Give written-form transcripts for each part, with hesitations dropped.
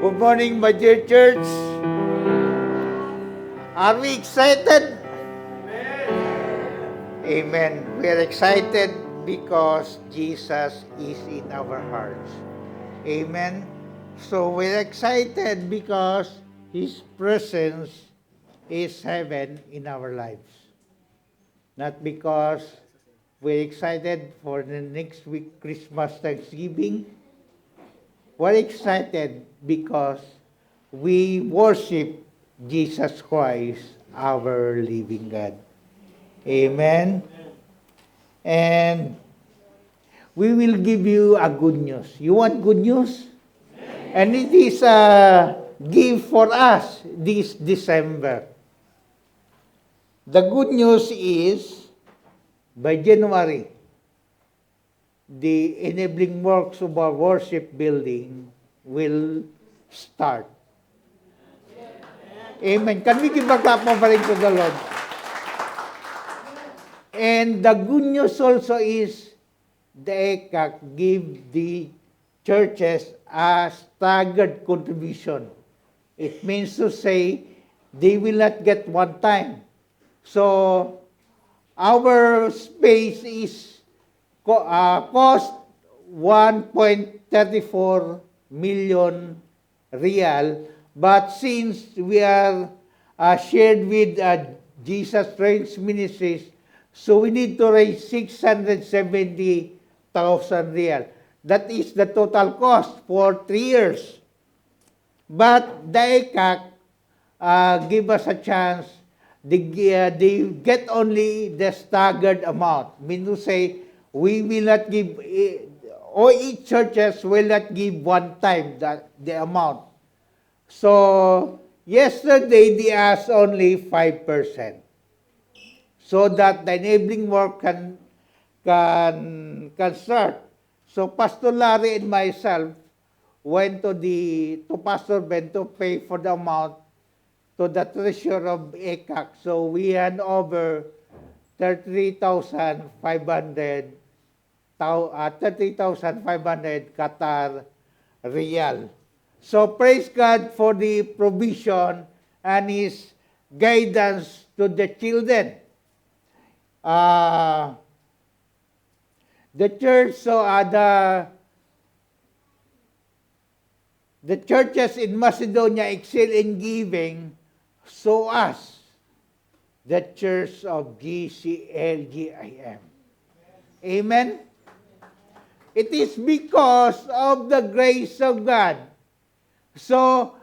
Good morning, my dear church. Are we excited? Amen. We are excited because Jesus is in our hearts. Amen. So we're excited because His presence is heaven in our lives. Not because we're excited for the next week, Christmas, Thanksgiving. We're excited because we worship Jesus Christ, our living God. Amen. And we will give you a good news. You want good news? And it is a gift for us this December. The good news is, by January, the enabling works of our worship building will start. Amen. Can we give a clap offering to the Lord? And the good news also is the ECAC give the churches a staggered contribution. It means to say they will not get one time. So our space is cost 1.34 million real, but since we are shared with Jesus Reigns Ministries, so we need to raise 670,000 real. That is the total cost for 3 years. But the ECAC give us a chance. They get only the staggered amount. Mean to say, we will not give, or each churches will not give one time the amount. So, yesterday they asked only 5%. So that the enabling work can start. So Pastor Larry and myself went to Pastor Ben to pay for the amount to the treasurer of ECAC. So we hand over 33,500 Qatar Riyal. So praise God for the provision and His guidance to the children. The church, so the churches in Macedonia excel in giving, so as the church of GCLGIM. Amen? It is because of the grace of God. So,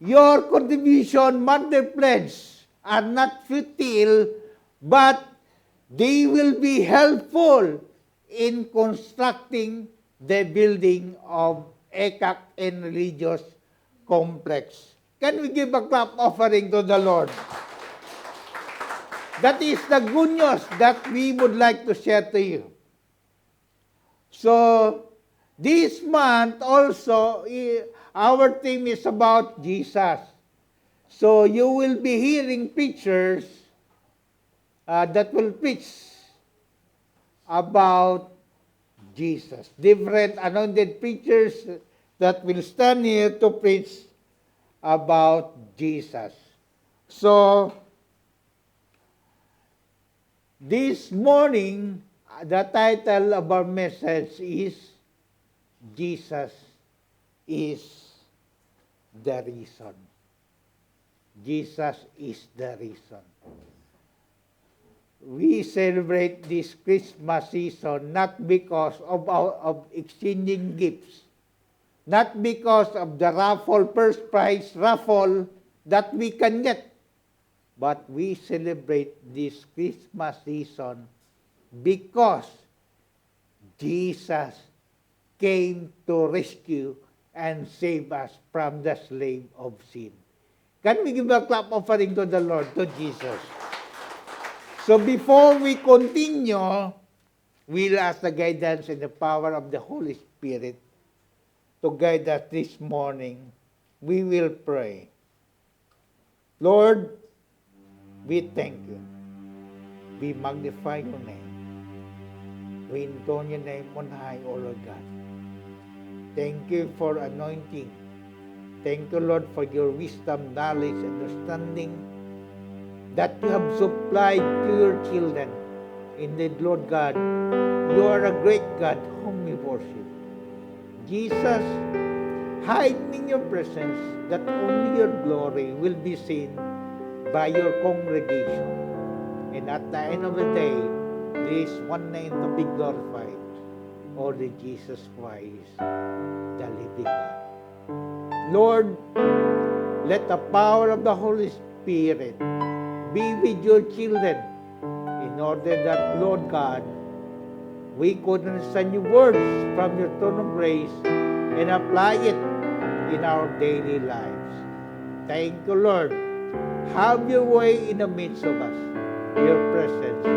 your contribution, monthly pledge, are not futile, but they will be helpful in constructing the building of ECAC and religious complex. Can we give a clap offering to the Lord? That is the good news that we would like to share to you. So, this month also, our theme is about Jesus. So, you will be hearing preachers that will preach about Jesus. Different anointed preachers that will stand here to preach about Jesus. So, this morning, the title of our message is Jesus is the reason. Jesus is the reason. We celebrate this Christmas season not because of exchanging gifts, not because of the first prize raffle that we can get, but we celebrate this Christmas season because Jesus came to rescue and save us from the slave of sin. Can we give a clap offering to the Lord, to Jesus? So before we continue, we'll ask the guidance and the power of the Holy Spirit to guide us this morning. We will pray. Lord, we thank you. We magnify your name. We intone your name on high, O Lord God. Thank you for anointing Thank you, Lord, for your wisdom, knowledge, understanding that you have supplied to your children. Indeed, Lord God, you are a great God whom we worship. Jesus, hide me in your presence that only your glory will be seen by your congregation. And at the end of the day, there is one name to be glorified, only Jesus Christ, the living God. Lord, let the power of the Holy Spirit be with your children in order that, Lord God, we could understand your words from your throne of grace and apply it in our daily lives. Thank you, Lord. Have your way in the midst of us. Your presence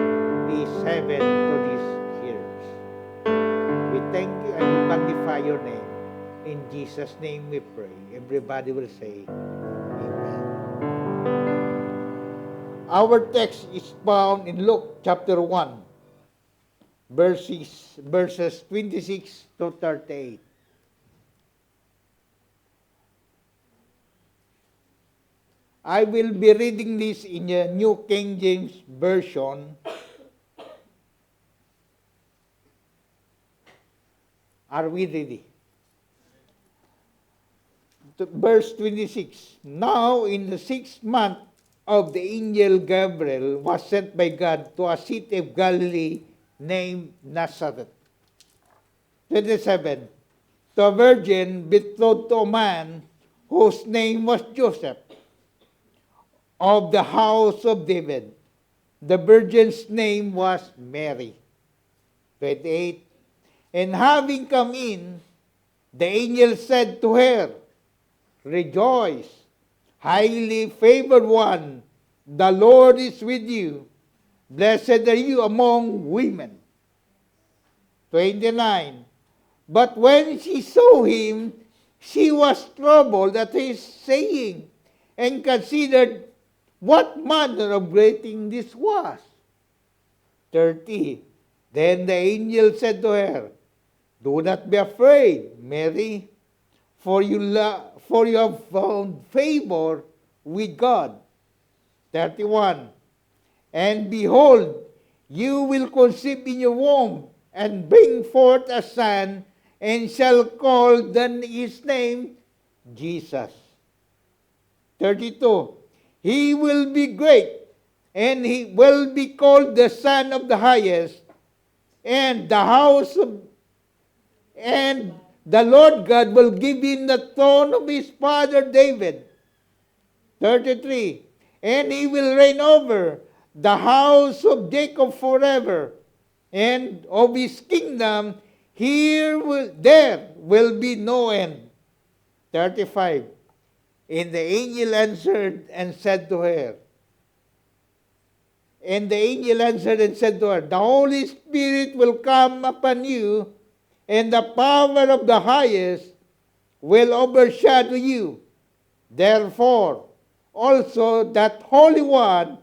is heaven to these hearers. We thank you and we magnify your name. In Jesus' name we pray. Everybody will say, Amen. Our text is found in Luke chapter 1, verses 26 to 38. I will be reading this in the New King James Version. Are we ready? Verse 26. Now in the 6th month of the angel Gabriel was sent by God to a city of Galilee named Nazareth. 27. To a virgin betrothed to a man whose name was Joseph, of the house of David. The virgin's name was Mary. 28. And having come in, the angel said to her, Rejoice, highly favored one, the Lord is with you. Blessed are you among women. 29. But when she saw him, she was troubled at his saying, and considered what manner of greeting this was. 30. Then the angel said to her, Do not be afraid, Mary, for you have found favor with God. 31. And behold, you will conceive in your womb, and bring forth a son, and shall call his name Jesus. 32. He will be great, and he will be called the Son of the Highest, and the Lord God will give him the throne of his father David. 33. And he will reign over the house of Jacob forever, and of his kingdom there will be no end. 35. And the angel answered and said to her, The Holy Spirit will come upon you, and the power of the highest will overshadow you. Therefore, also that Holy One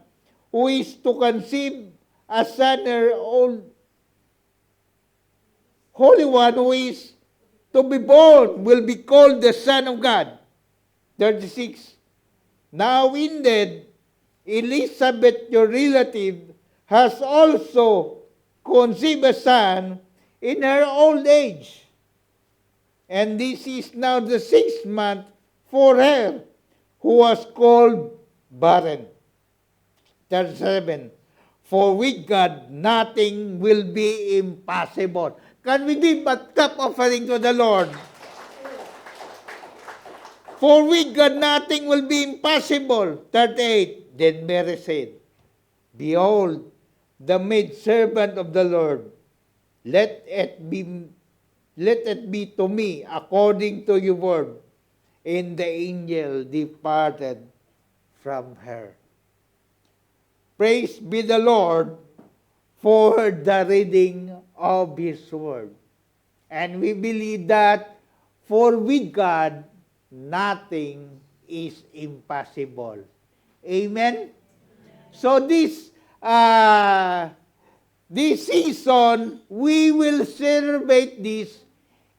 who is to conceive a son, Holy One who is to be born will be called the Son of God. 36. Now indeed, Elizabeth, your relative, has also conceived a son in her old age. And this is now the 6th month for her, who was called barren. 37. For with God nothing will be impossible. Can we give a clap offering to the Lord? For with God nothing will be impossible. 38. Then Mary said, Behold, the maidservant of the Lord, let it be to me according to your word. And the angel departed from her. Praise be the Lord for the reading of his word. And we believe that for with God, nothing is impossible. Amen? So this season, we will celebrate this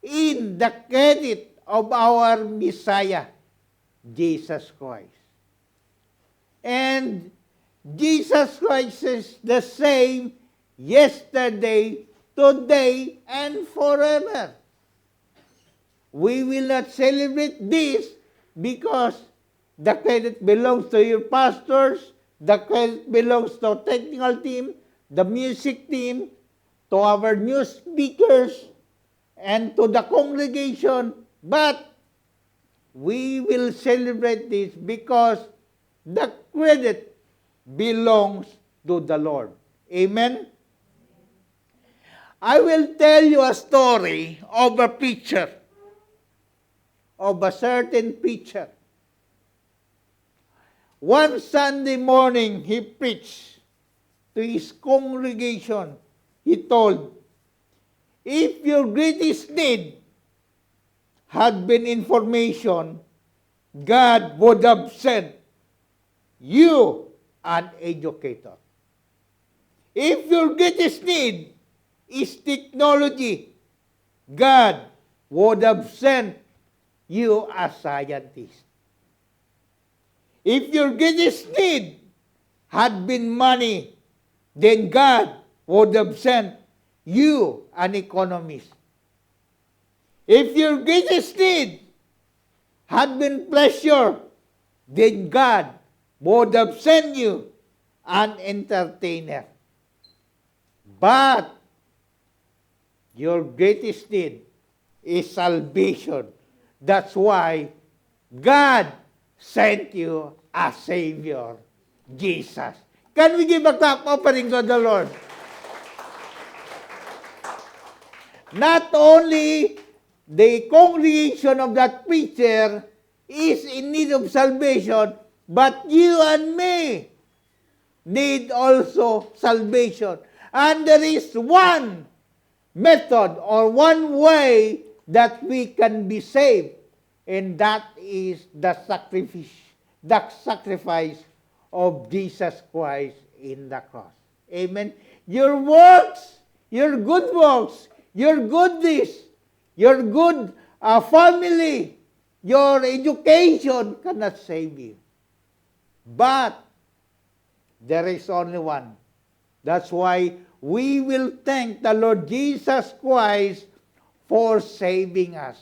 in the credit of our Messiah. Jesus Christ. And Jesus Christ is the same yesterday, today, and forever. We will not celebrate this because the credit belongs to your pastors, the credit belongs to technical team, the music team, to our new speakers, and to the congregation. But we will celebrate this because the credit belongs to the Lord. Amen? I will tell you a story of a preacher, of a certain preacher. One Sunday morning, he preached to his congregation. He told, if your greatest need had been information, God would have sent you an educator. If your greatest need is technology, God would have sent you a scientist. If your greatest need had been money, then God would have sent you an economist. If your greatest need had been pleasure, then God would have sent you an entertainer. But your greatest need is salvation. That's why God sent you a Savior, Jesus. Can we give a clap offering to the Lord? Not only the congregation of that preacher is in need of salvation, but you and me need also salvation. And there is one method or one way that we can be saved, and that is the sacrifice of Jesus Christ in the cross. Amen. Your works, your good works, your goodness, your good family, your education cannot save you. But there is only one. That's why we will thank the Lord Jesus Christ for saving us.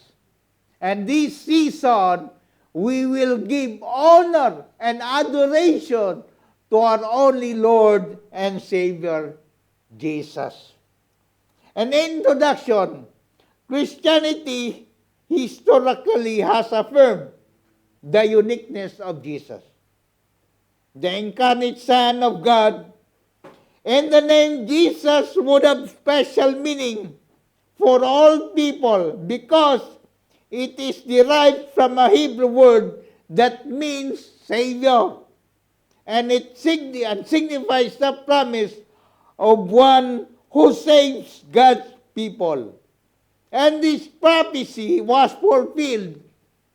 And this season, we will give honor and adoration to our only Lord and Savior, Jesus. An introduction. Christianity historically has affirmed the uniqueness of Jesus, the incarnate Son of God, and the name Jesus would have special meaning for all people because it is derived from a Hebrew word that means Savior, and it signifies the promise of one who saves God's people. And this prophecy was fulfilled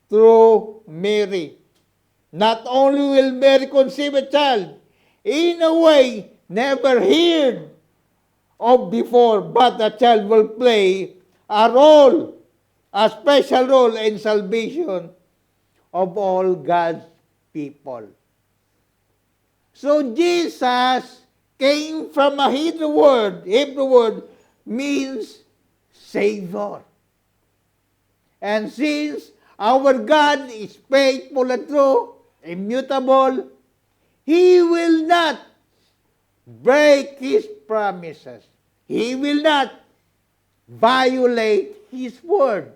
through Mary. Not only will Mary conceive a child in a way never heard of before, but the child will play a special role in salvation of all God's people. So Jesus came from a Hebrew word means Savior. And since our God is faithful and true, immutable, He will not break His promises. He will not violate His word.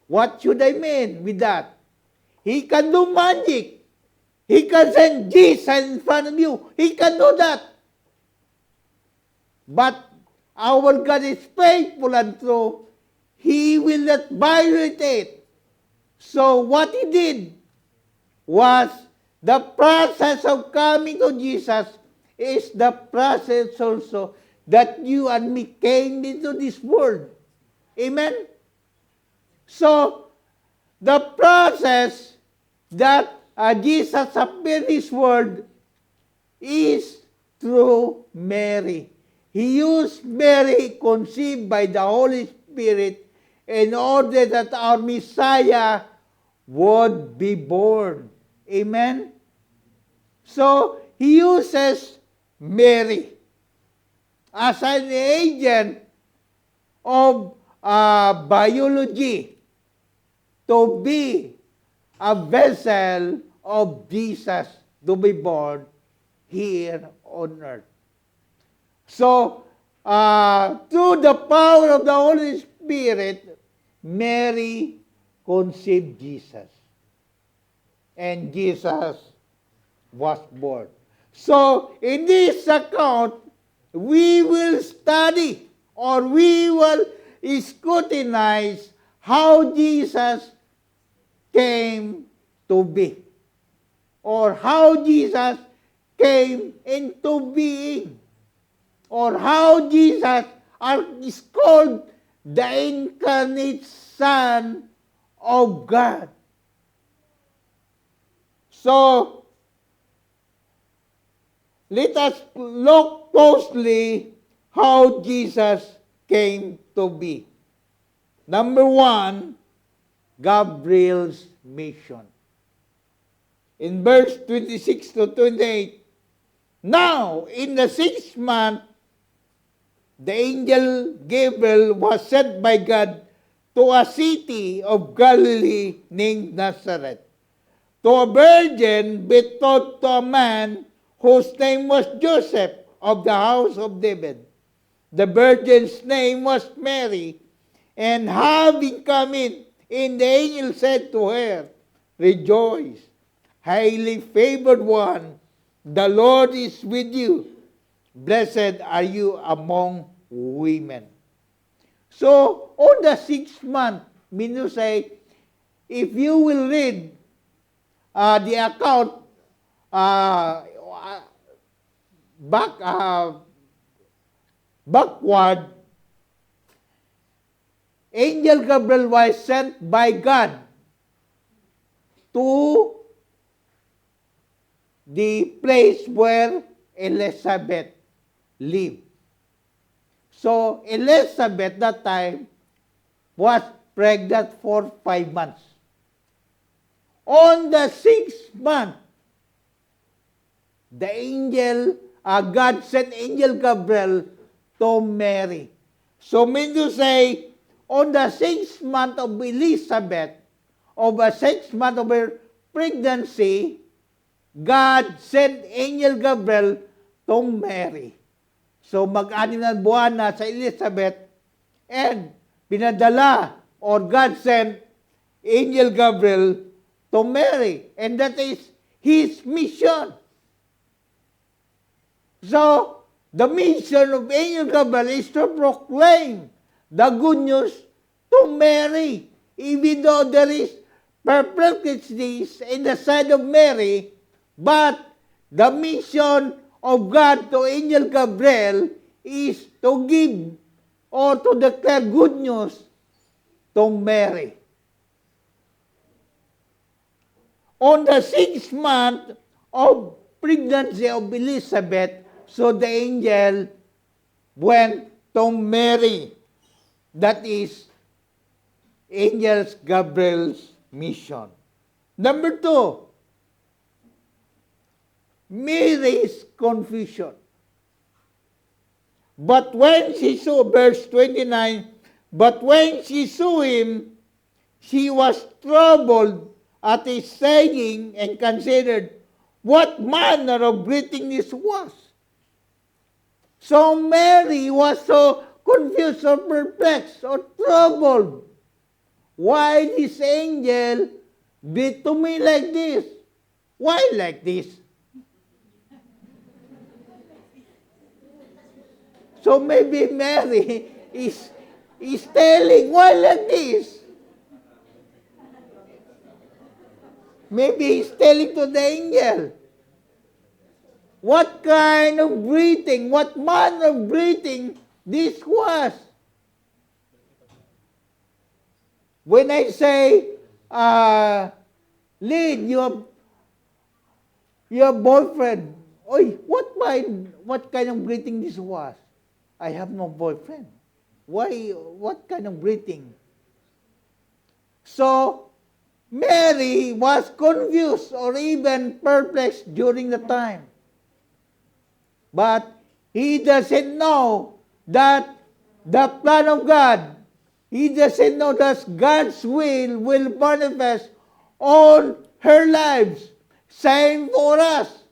What should I mean with that? He can do magic. He can send Jesus in front of you. He can do that. But our God is faithful and true. He will not violate it. So what He did was the process of coming to Jesus is the process also that you and me came into this world. Amen? So, the process that Jesus appeared in this world is through Mary. He used Mary conceived by the Holy Spirit in order that our Messiah would be born. Amen? So, he uses Mary as an agent of biology to be a vessel of Jesus to be born here on earth. So, through the power of the Holy Spirit, Mary conceived Jesus. And Jesus was born. So, in this account, we will study or we will scrutinize how Jesus came to be or how Jesus came into being or how Jesus is called the incarnate Son of God. So, let us look closely how Jesus came to be. Number one, Gabriel's mission. In verse 26 to 28, now, in the 6th month, the angel Gabriel was sent by God to a city of Galilee named Nazareth, to a virgin betrothed to a man whose name was Joseph of the house of David. The virgin's name was Mary, and having come in, the angel said to her, Rejoice, highly favored one, the Lord is with you. Blessed are you among women. So, on the 6th month, meaning say, if you will read the account backward, Angel Gabriel was sent by God to the place where Elizabeth lived. So, Elizabeth that time was pregnant for 5 months. On the 6th month, the angel, God sent Angel Gabriel to Mary. So, mean to say, on the 6th month of Elizabeth, of the 6th month of her pregnancy, God sent Angel Gabriel to Mary. So, mag-anim na buwan na sa Elizabeth, and pinadala, or God sent Angel Gabriel to Mary. And that is his mission. So, the mission of Angel Gabriel is to proclaim the good news to Mary. Even though there is perplexities in the side of Mary, but the mission of God to Angel Gabriel is to give or to declare good news to Mary. On the 6th month of pregnancy of Elizabeth, so the angel went to Mary. That is Angel Gabriel's mission. Number 2, Mary's confusion. But when she saw, verse 29, but when she saw him, she was troubled at his saying and considered what manner of greeting this was. So Mary was so confused or perplexed or troubled. Why this angel did to me like this? Why like this? So maybe Mary is telling, why like this? Maybe he's telling to the angel, what kind of greeting, what manner of greeting this was. When I say, Lynn, your boyfriend, oy, what kind of greeting this was? I have no boyfriend. Why, what kind of greeting? So, Mary was confused or even perplexed during the time. But he doesn't know that the plan of God, he doesn't know that God's will manifest on her lives. Same for us.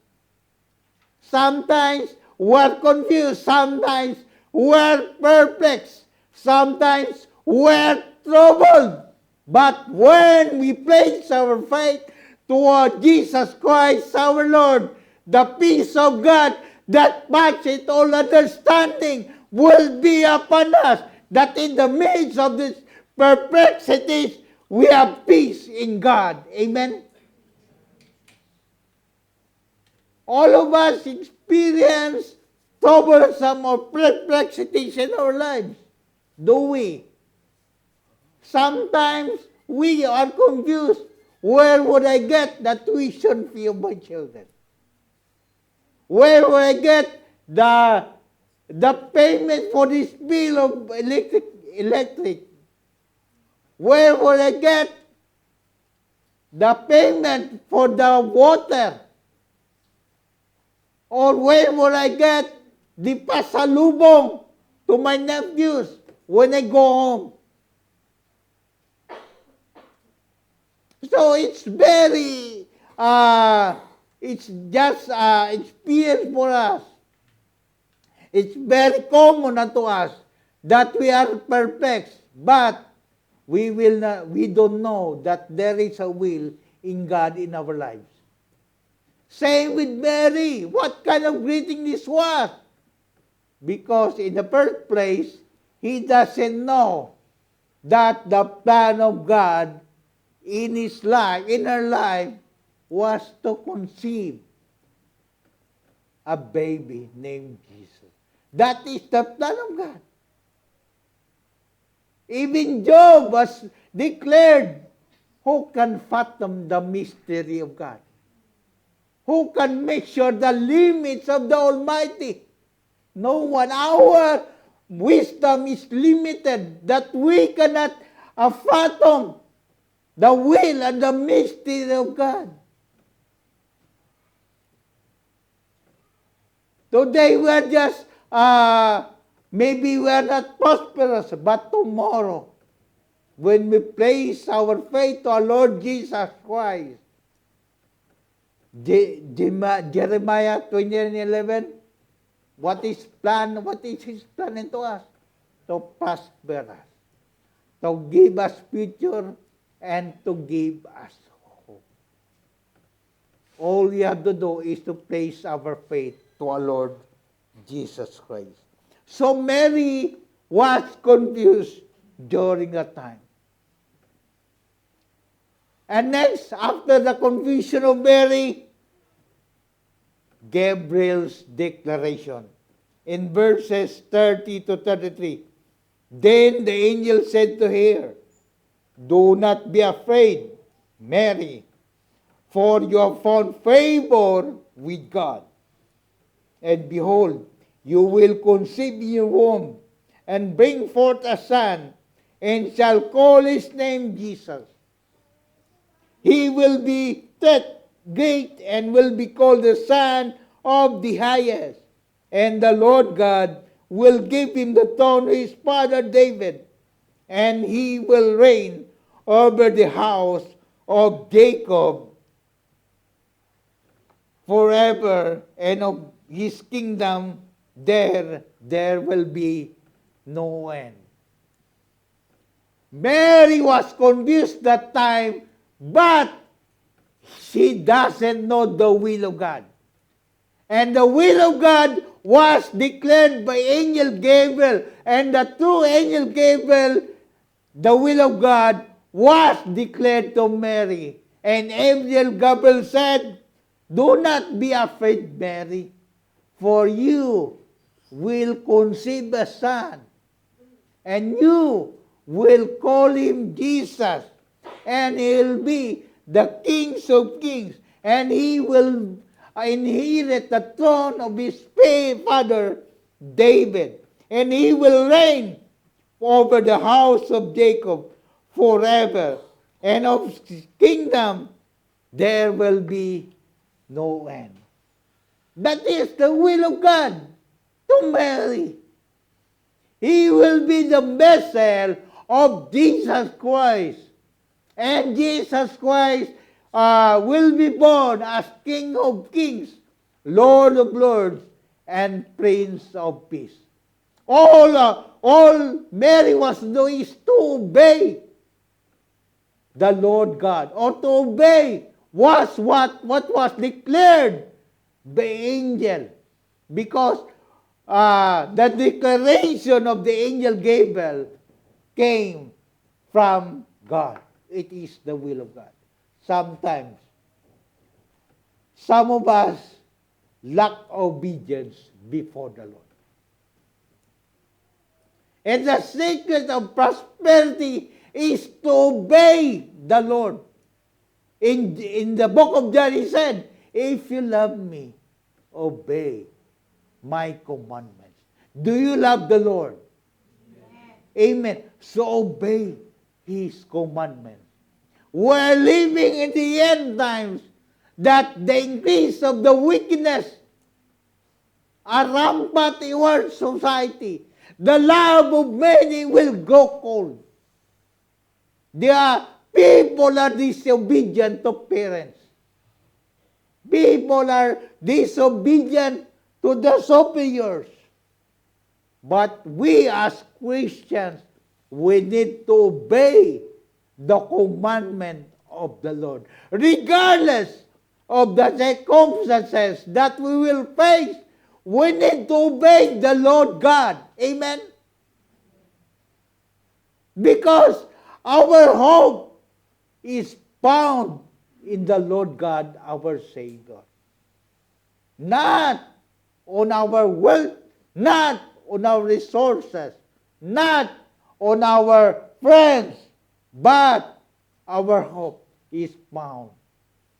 Sometimes we're confused. Sometimes we're perplexed. Sometimes we're troubled. But when we place our faith toward Jesus Christ our Lord, the peace of God that passes all understanding will be upon us. That in the midst of these perplexities, we have peace in God. Amen? All of us experience troublesome or perplexities in our lives. Do we? Sometimes we are confused. Where would I get the tuition fee of my children? Where would I get the payment for this bill of electric? Where would I get the payment for the water? Or where would I get the pasalubong to my nephews when I go home? So it's very, it's just experience for us. It's very common unto us that we are perplexed, but we don't know that there is a will in God in our lives. Same with Mary. What kind of greeting this was? Because in the first place, he doesn't know that the plan of God in his life, in her life, was to conceive a baby named Jesus. That is the plan of God. Even Job was declared, who can fathom the mystery of God? Who can measure the limits of the Almighty? No one. Our wisdom is limited, that we cannot fathom the will and the mystery of God. Today we are just, maybe we are not prosperous, but tomorrow, when we place our faith to our Lord Jesus Christ, Jeremiah 29:11, what is his plan into us? To prosper us, to give us future, and to give us hope. All we have to do is to place our faith to our Lord Jesus Christ. So Mary was confused during that time. And next, after the confusion of Mary, Gabriel's declaration. In verses 30 to 33, then the angel said to her, do not be afraid, Mary, for you have found favor with God. And behold, you will conceive in your womb, and bring forth a son, and shall call his name Jesus. He will be great, and will be called the Son of the Highest. And the Lord God will give him the throne of his father David, and he will reign over the house of Jacob forever, and of his kingdom there will be no end. Mary was confused that time, but she doesn't know the will of God. And the will of God was declared by Angel Gabriel. And the true Angel Gabriel, the will of God, was declared to Mary. And Angel Gabriel said, do not be afraid, Mary, for you will conceive a son, and you will call him Jesus, and he'll be the King of Kings, and he will inherit the throne of his father David, and he will reign over the house of Jacob forever, and of his kingdom there will be no end. That is the will of God to Mary. He will be the vessel of Jesus Christ. And Jesus Christ will be born as King of Kings, Lord of Lords, and Prince of Peace. All Mary was doing is to obey the Lord God, or to obey what was declared by angel. Because the declaration of the angel Gabriel came from God. It is the will of God. Sometimes, some of us lack obedience before the Lord. And the secret of prosperity is to obey the Lord. In the book of John, he said, if you love me, obey my commandments. Do you love the Lord? Amen. So obey His commandments. We're living in the end times that the increase of the wickedness are rampant in our society. The love of many will grow cold. People are disobedient to parents. People are disobedient to the superiors. But we as Christians, we need to obey the commandment of the Lord. Regardless of the circumstances that we will face, we need to obey the Lord God. Amen? Because our hope is found in the Lord God, our Savior. Not on our wealth, not on our resources, not on our friends, but our hope is found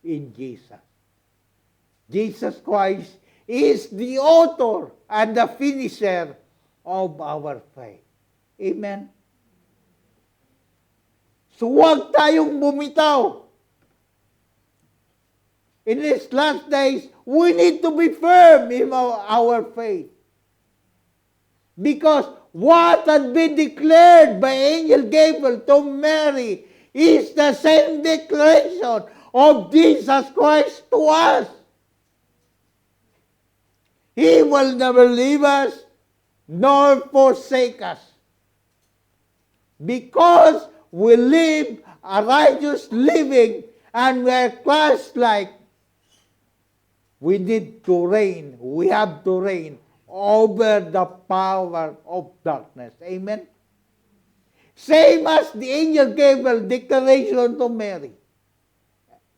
in Jesus. Jesus Christ is the author and the finisher of our faith. Amen? So huwag tayong bumitaw. In these last days, we need to be firm in our faith. Because what had been declared by Angel Gabriel to Mary is the same declaration of Jesus Christ to us. He will never leave us nor forsake us. Because we live a righteous living and we are Christ-like, we need to reign. We have to reign over the power of darkness. Amen? Same as the angel Gabriel declaration to Mary.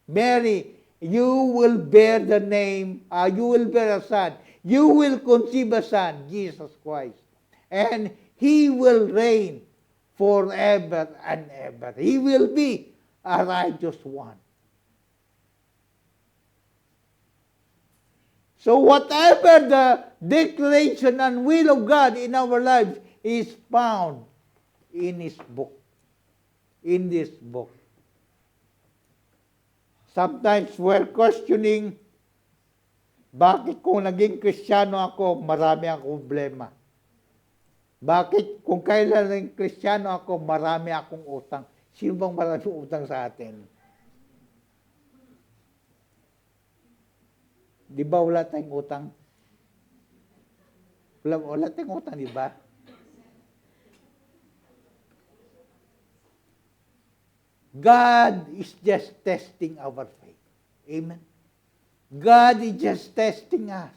Mary, you will bear the name, you will bear a son. You will conceive a son, Jesus Christ. And He will reign forever and ever. He will be a righteous one. So whatever the declaration and will of God in our lives is found in His book. In this book. Sometimes we're questioning, bakit kung naging Kristiyano ako, marami akong problema? Bakit kung kailan naging Kristiyano ako, marami akong utang? Sino bang maraming utang sa atin? Di ba wala tayong utang? Wala tayong utang, di ba? God is just testing our faith. Amen? God is just testing us.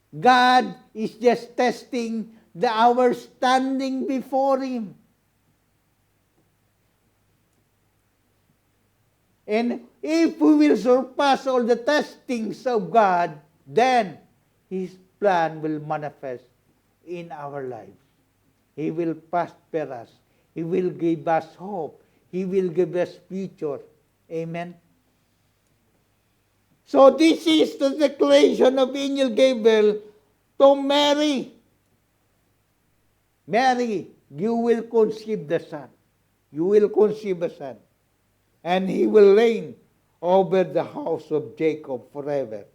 God is just testing our standing before Him. And if we will surpass all the testings of God, then His plan will manifest in our lives. He will prosper us. He will give us hope. He will give us future. Amen? So this is the declaration of Angel Gabriel to Mary. Mary, you will conceive the son. You will conceive a son, and he will reign over the house of Jacob forever,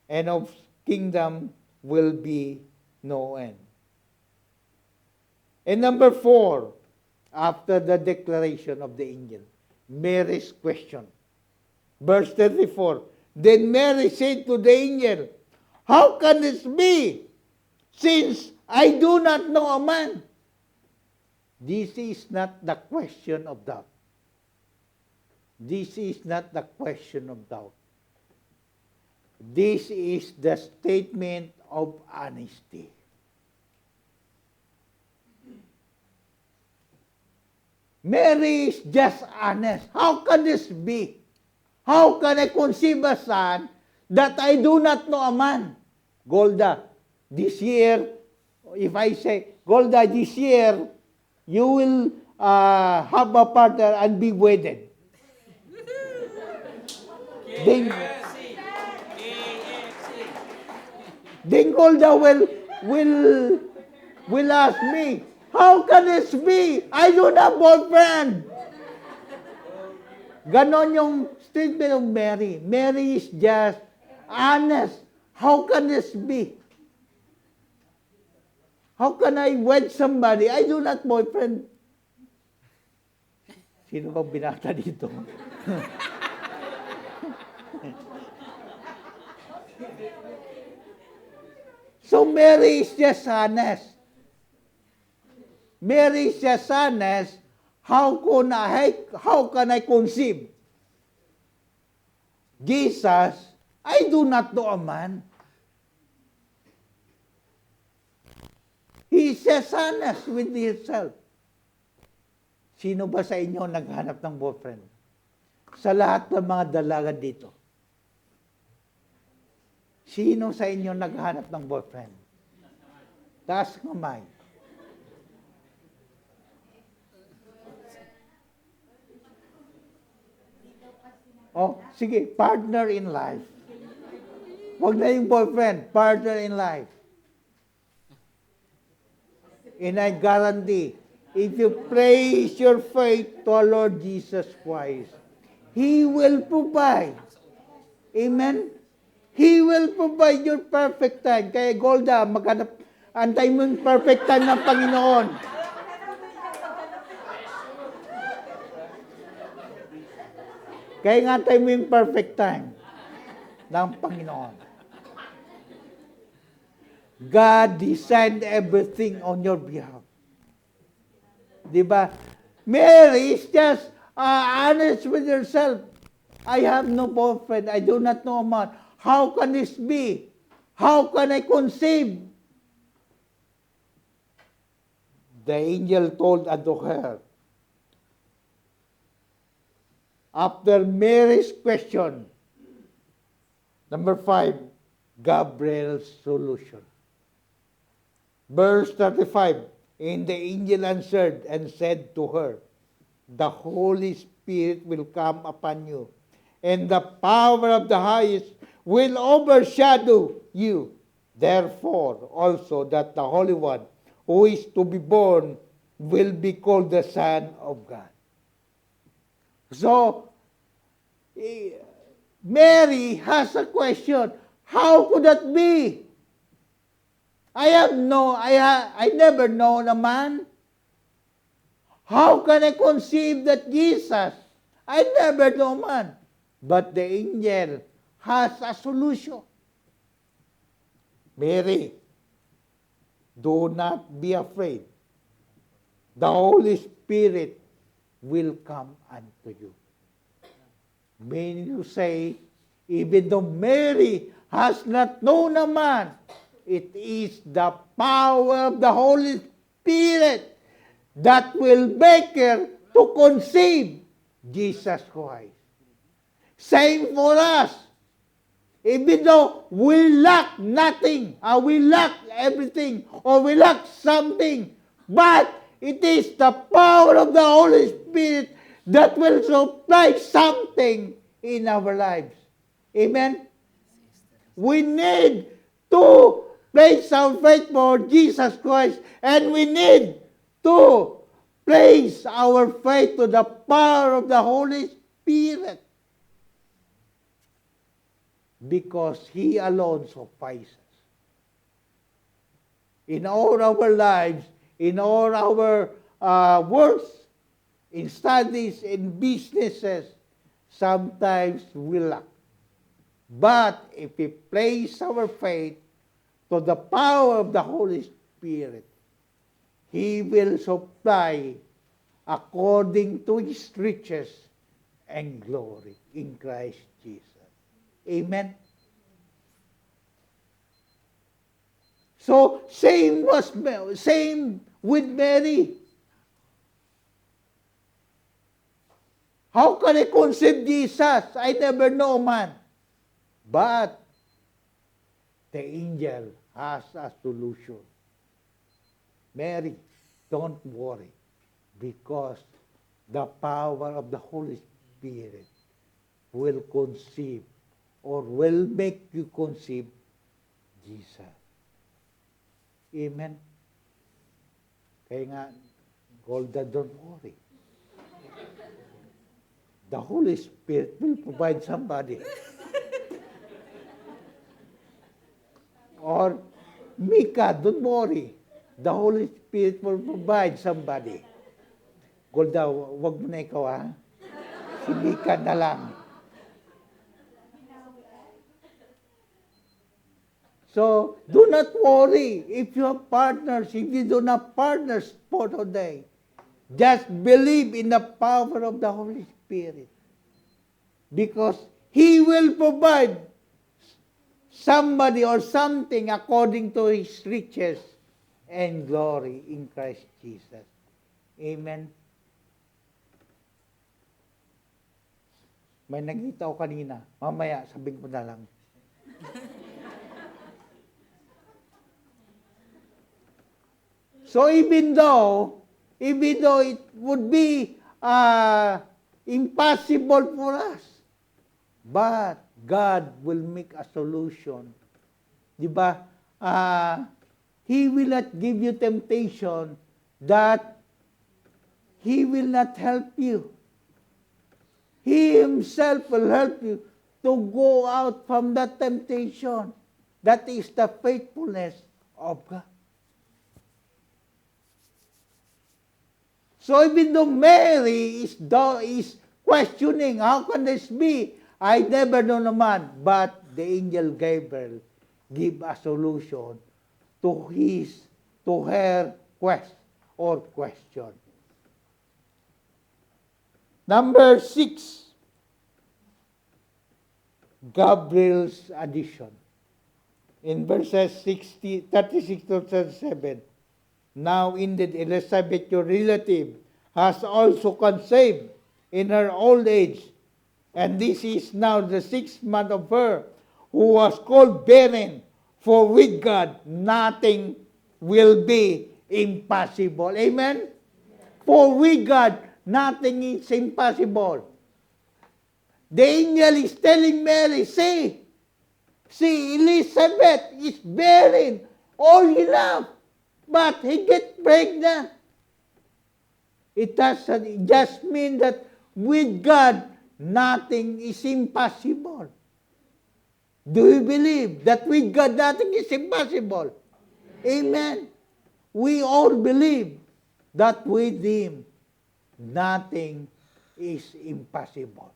and of kingdom will be no end. And number 4, after the declaration of the angel, Mary's question. Verse 34, then Mary said to the angel, how can this be, since I do not know a man? This is not the question of doubt. This is not the question of doubt. This is the statement of honesty. Mary is just honest. How can this be? How can I conceive a son that I do not know a man? Golda, this year, if I say, Golda, this year, you will have a partner and be wedded. Then Golda will ask me, how can this be? I don't have boyfriend. Ganon yung statement of Mary. Mary is just honest. How can this be? How can I wed somebody? I do not boyfriend. Sino bang binata dito? So Mary is just honest. Mary is just honest. How can I conceive? Jesus, I do not know a man. He is just honest with himself. Sino ba sa inyo naghanap ng boyfriend? Sa lahat ng mga dalaga dito. Sino sa inyo naghanap ng boyfriend? Taas kamay. Oh, sige, partner in life. Huwag na yung boyfriend, partner in life. And I guarantee, if you place your faith to our Lord Jesus Christ, He will provide. Amen? He will provide your perfect time. Kaya Golda, antay mo yung perfect time ng Panginoon. Kaya nga tayo mo yung perfect time ng Panginoon. God designed everything on your behalf. Diba? Mary is just honest with herself. I have no boyfriend. I do not know a man. How can this be? How can I conceive? The angel told unto her, after Mary's question, number 5, Gabriel's solution. Verse 35, and the angel answered and said to her, the Holy Spirit will come upon you, and the power of the highest will overshadow you. Therefore, also that the Holy One who is to be born will be called the Son of God. So, Mary has a question. How could that be? I never known a man. How can I conceive that Jesus? I never know a man. But the angel has a solution. Mary, do not be afraid. The Holy Spirit will come unto you. Meaning you say, even though Mary has not known a man, it is the power of the Holy Spirit that will make her to conceive Jesus Christ. Same for us. Even though we lack nothing, we lack everything, or we lack something, but it is the power of the Holy Spirit that will supply something in our lives. Amen? We need to place our faith for Jesus Christ, and we need to place our faith to the power of the Holy Spirit. Because He alone suffices. In all our lives, in all our works, in studies, in businesses, sometimes we lack. But if we place our faith to the power of the Holy Spirit, He will supply according to His riches and glory in Christ Jesus. Amen? So, same with Mary. How can I conceive Jesus? I never know man. But the angel has a solution. Mary, don't worry, because the power of the Holy Spirit will conceive or will make you conceive Jesus. Amen? Kaya nga, Golda, don't worry. The Holy Spirit will provide somebody. Or, Mika, don't worry. The Holy Spirit will provide somebody. Golda, wag mo na ikaw, ha? Si Mika na lang. So, do not worry if you have partners, if you do not partners for today. Just believe in the power of the Holy Spirit. Because He will provide somebody or something according to His riches and glory in Christ Jesus. Amen. May nakita ko kanina. Mamaya, sabihin ko na lang. So even though it would be impossible for us, but God will make a solution. Di ba? He will not give you temptation that He will not help you. He Himself will help you to go out from that temptation. That is the faithfulness of God. So even though Mary is questioning, how can this be? I never know naman. But the angel Gabriel give a solution to her question. Number 6, Gabriel's addition. In verses 36 to 37, now indeed Elizabeth, your relative, has also conceived in her old age, and this is now the 6th month of her, who was called barren, for with God nothing will be impossible. Amen? For with God nothing is impossible. The angel is telling Mary, see, Elizabeth is barren, all enough, but he get pregnant. It doesn't just mean that with God, nothing is impossible. Do you believe that with God, nothing is impossible? Amen. We all believe that with Him, nothing is impossible.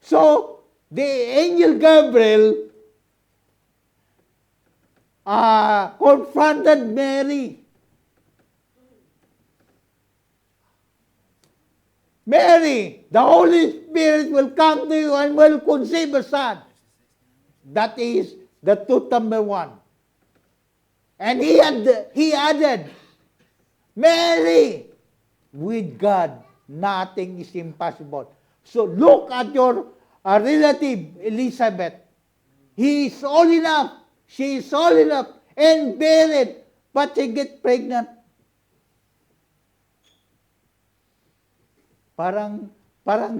So, the angel Gabriel confronted Mary. Mary, the Holy Spirit will come to you and will conceive a son. That is the truth number 1. And he added, Mary, with God, nothing is impossible. So look at your relative, Elizabeth. He is old enough, she is old enough, and barren, but she get pregnant. Parang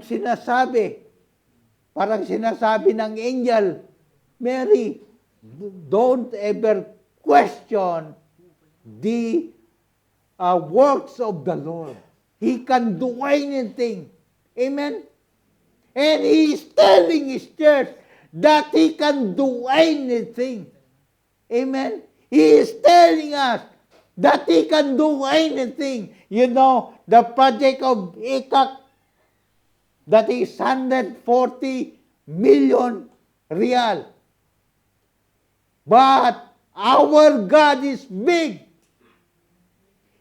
sinasabi ng angel, Mary, don't ever question the works of the Lord. He can do anything. Amen? And He is telling His church that He can do anything. Amen? He is telling us that He can do anything. You know, the project of ICAC, that is 140 million real. But our God is big.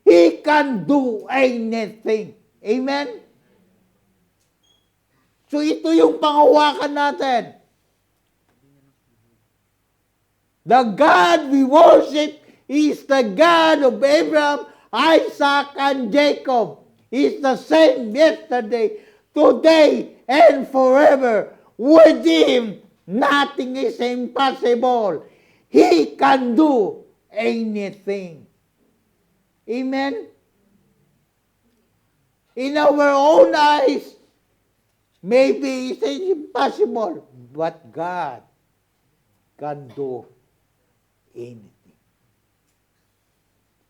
He can do anything. Amen? So ito yung panghawakan natin. The God we worship is the God of Abraham, Isaac, and Jacob. He's the same yesterday, today, and forever. With Him, nothing is impossible. He can do anything. Amen? In our own eyes, maybe it's impossible, but God can do anything.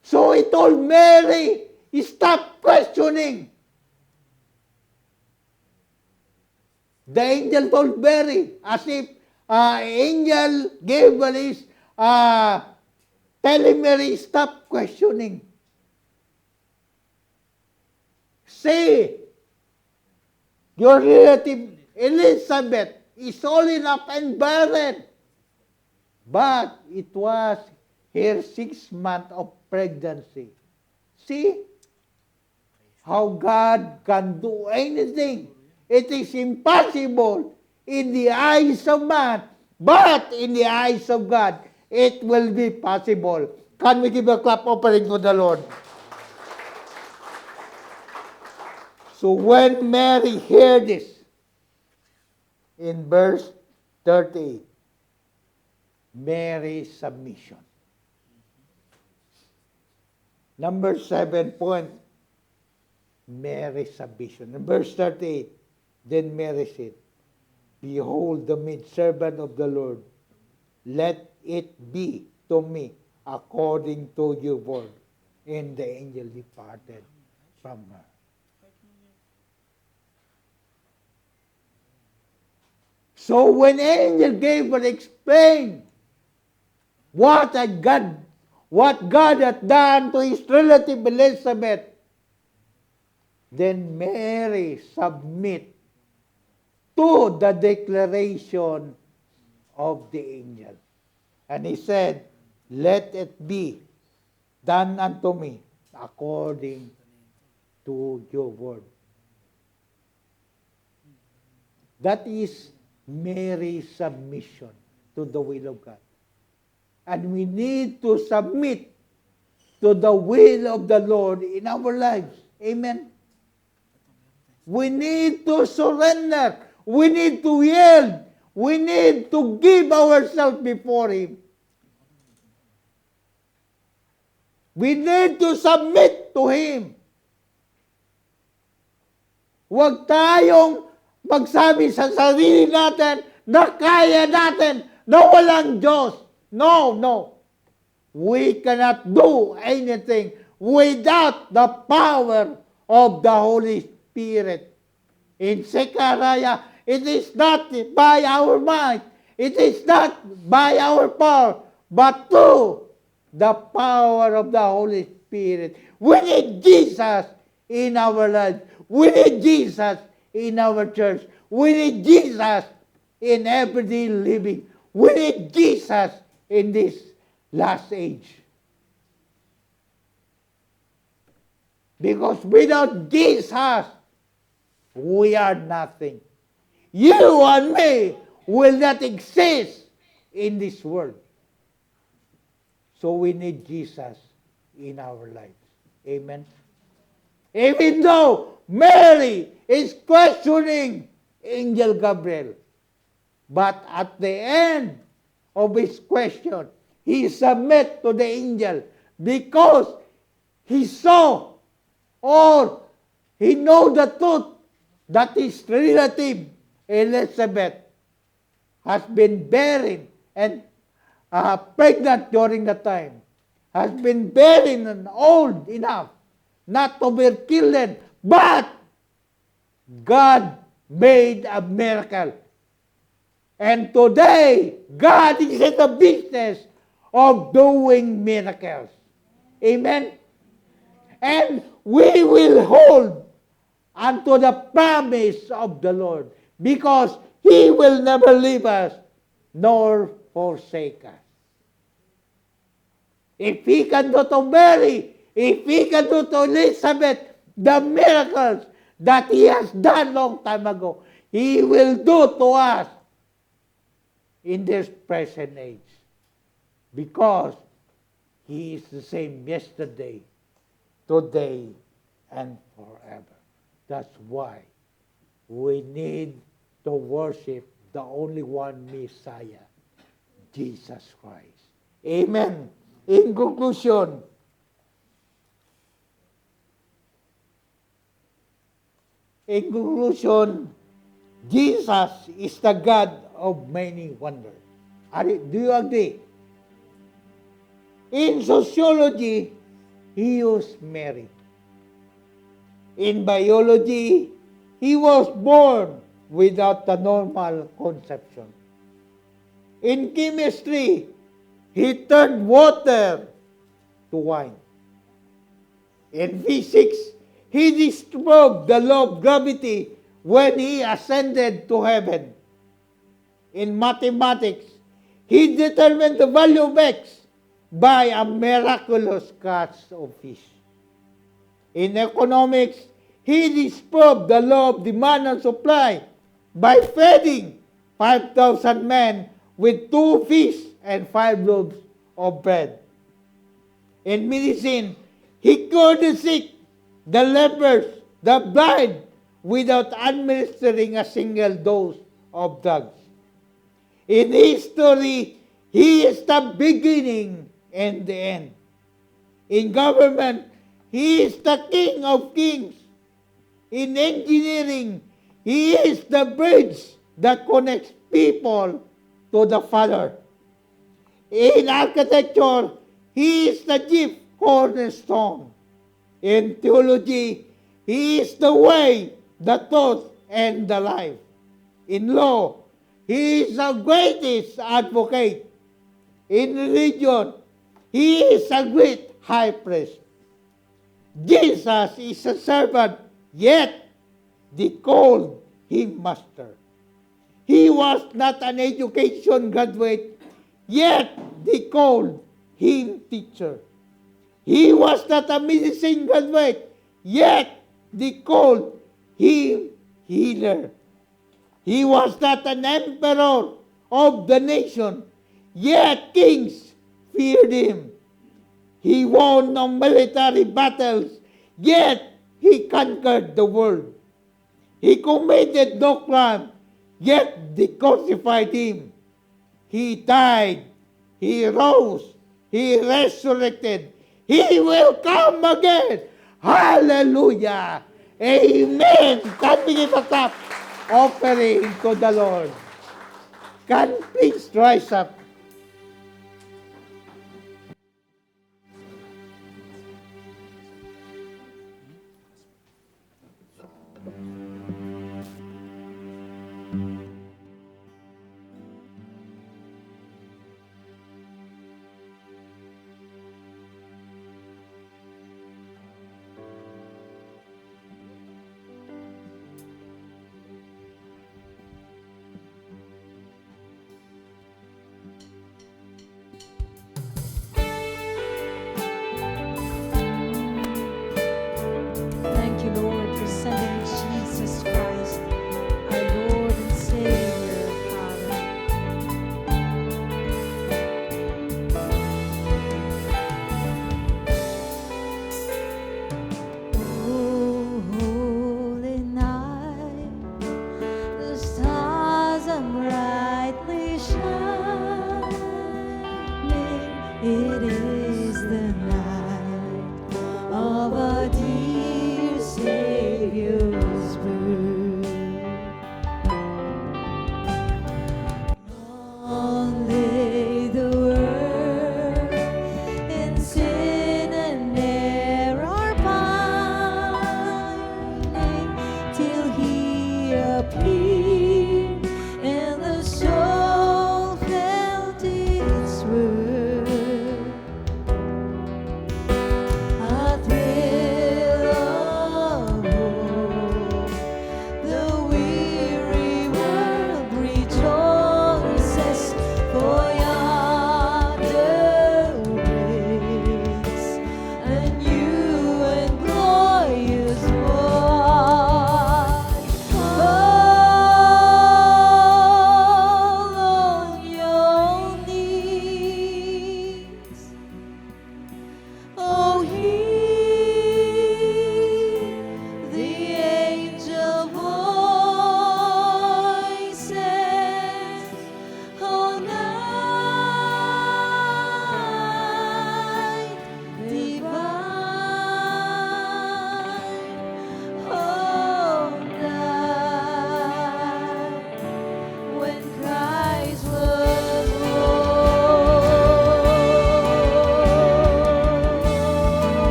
So He told Mary, stop questioning. The angel told Mary, as if angel Gabriel is telling Mary, stop questioning. Say, your relative Elizabeth is old enough and barren. But it was her 6 month of pregnancy. See how God can do anything. It is impossible in the eyes of man, but in the eyes of God, it will be possible. Can we give a clap offering to the Lord? So when Mary heard this, in verse 38, Mary's submission. Number 7 point, Mary's submission. In verse 38, then Mary said, behold the maidservant of the Lord, let it be to me according to your word. And the angel departed from her. So when angel Gabriel explained what God had done to his relative Elizabeth, then Mary submit to the declaration of the angel. And he said, let it be done unto me according to your word. That is Mary's submission to the will of God. And we need to submit to the will of the Lord in our lives. Amen. We need to surrender. We need to yield. We need to give ourselves before Him. We need to submit to Him. Huwag tayong magsabi sa sarili natin na kaya natin na walang Diyos. No, no. We cannot do anything without the power of the Holy Spirit. In Zechariah, it is not by our might, it is not by our power, but through the power of the Holy Spirit. We need Jesus in our lives. We need Jesus in our church. We need Jesus in everyday living. We need Jesus in this last age. Because without Jesus, we are nothing. You and me will not exist in this world. So we need Jesus in our lives. Amen. Even though Mary is questioning Angel Gabriel, but at the end of his question, he submit to the angel because he saw or he know the truth that his relative Elizabeth has been bearing and pregnant during the time. has been barren and old enough not to be killed, but God made a miracle. And today, God is in the business of doing miracles. Amen? And we will hold unto the promise of the Lord, because He will never leave us nor forsake us. If He can do to Mary, if He can do to Elizabeth, the miracles that He has done long time ago, He will do to us in this present age. Because He is the same yesterday, today, and forever. That's why we need to worship the only one Messiah, Jesus Christ. Amen. In conclusion, Jesus is the God of many wonders. Do you agree? In sociology, He used Mary. In biology, He was born without the normal conception. In chemistry, He turned water to wine. In physics, He disproved the law of gravity when He ascended to heaven. In mathematics, He determined the value of X by a miraculous catch of fish. In economics, He disproved the law of demand and supply by feeding 5,000 men with 2 fish and 5 loaves of bread. In medicine, He cured the sick, the lepers, the blind, without administering a single dose of drugs. In history, He is the beginning and the end. In government, He is the King of Kings. In engineering, He is the bridge that connects people to the Father. In architecture, He is the chief cornerstone. In theology, He is the way, the truth, and the life. In law, He is the greatest advocate. In religion, He is a great high priest. Jesus is a servant, yet they called Him master. He was not an education graduate, yet they called Him teacher. He was not a medicine graduate, yet they called Him healer. He was not an emperor of the nation, yet kings feared Him. He won no military battles, yet He conquered the world. He committed no crime, yet they crucified Him. He died, He rose, He resurrected. He will come again. Hallelujah. Amen. Can we give a clap offering to the Lord? Can please rise up?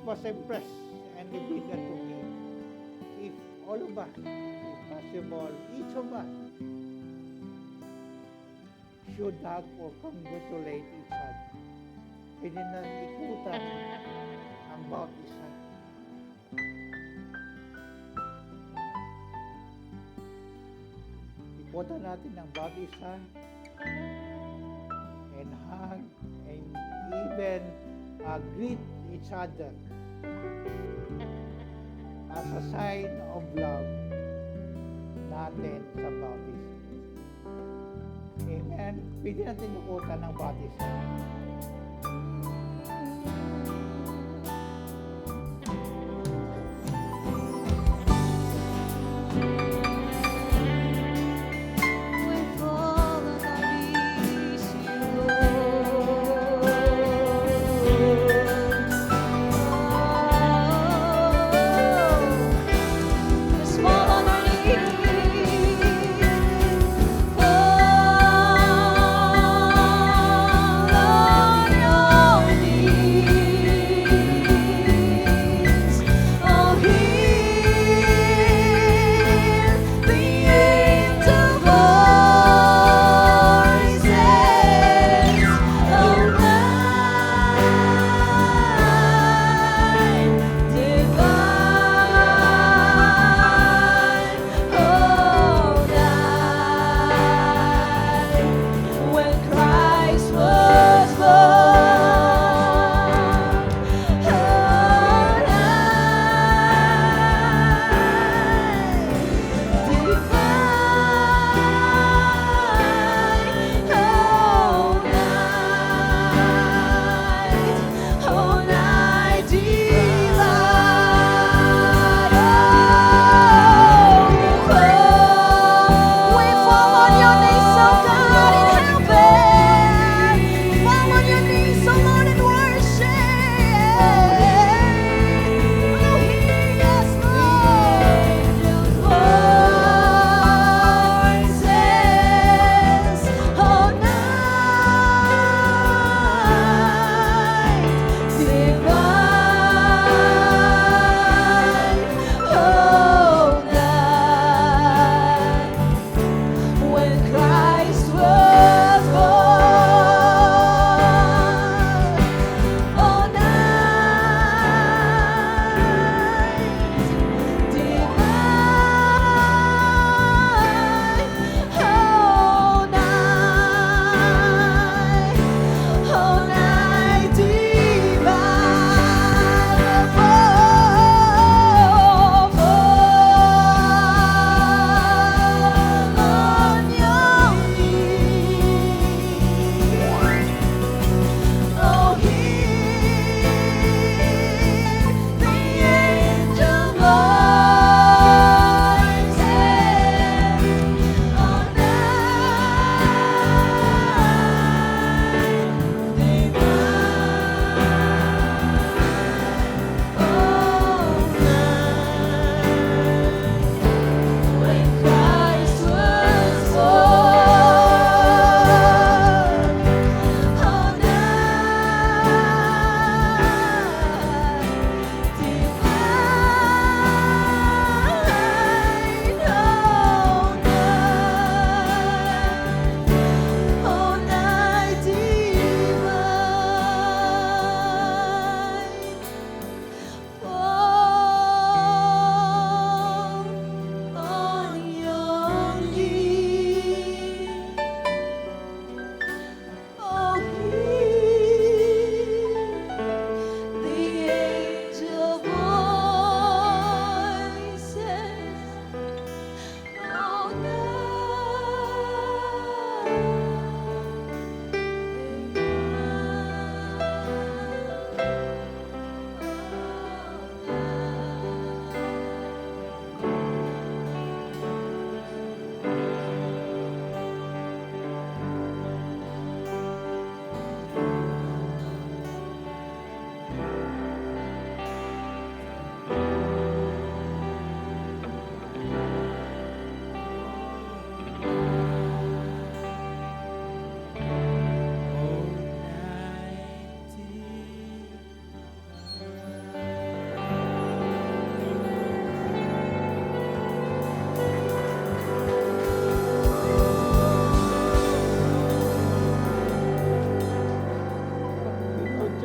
was impressed and revealed unto me, if all of us, if possible, each of us should hug or congratulate each other. Pwede na ikutan ang bawat isa. Ikutan natin ang bawat isa and hug and even greet each other as a sign of love natin sa bawat isa. Amen. Pwede natin ikutan ang bawat isa.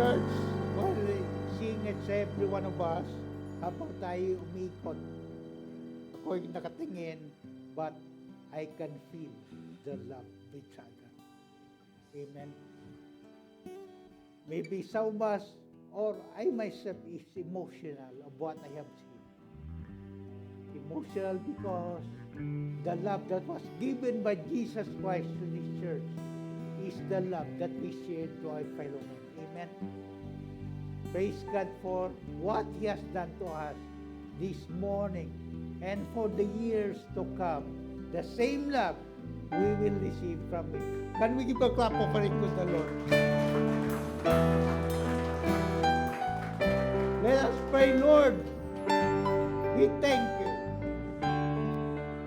church, well, seeing it's every one of us, habang tayo umikot, ako'y nakatingin, but I can feel the love of each other. Amen. Maybe some of us, or I myself, is emotional of what I have seen. Emotional because the love that was given by Jesus Christ to this church is the love that we share to our fellow men. Amen. Praise God for what He has done to us this morning and for the years to come. The same love we will receive from Him. Can we give a clap offering to the Lord? Let us pray, Lord. We thank you.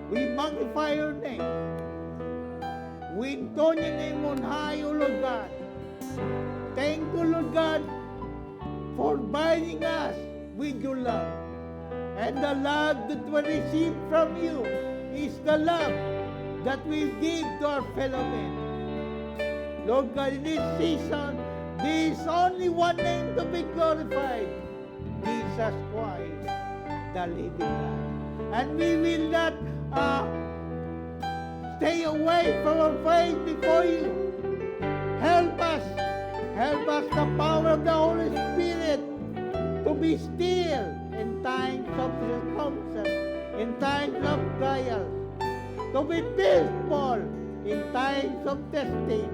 We magnify your name. We intone your name on high, O Lord God. Thank you, Lord God, for binding us with your love. And the love that we receive from you is the love that we give to our fellow men. Lord God, in this season, there is only one name to be glorified, Jesus Christ, the living God. And we will not stay away from our faith before you. Help us the power of the Holy Spirit to be still in times of circumstance, in times of trials, to be peaceful in times of testing,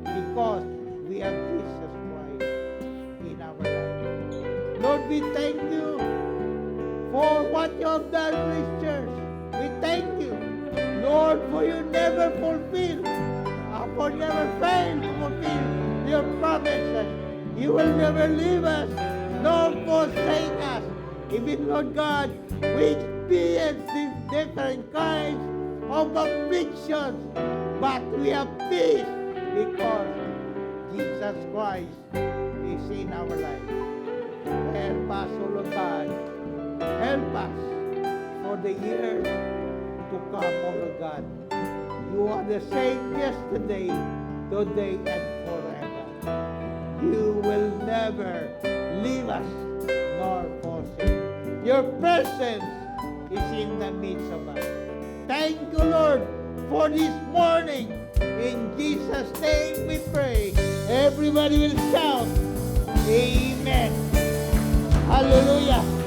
because we have Jesus Christ in our life. Lord, we thank you for what you have done for this church. We thank you, Lord, for you never fulfill, for never fail to fulfill your promises. You will never leave us, nor forsake us. Even, Lord God, we experience these different kinds of afflictions, but we have peace because Jesus Christ is in our life. Help us, O Lord God. Help us for the years to come, O Lord God. You are the same yesterday, today, and forever. You will never leave us nor forsake. Your presence is in the midst of us. Thank you, Lord, for this morning. In Jesus' name we pray. Everybody will shout, Amen. Hallelujah.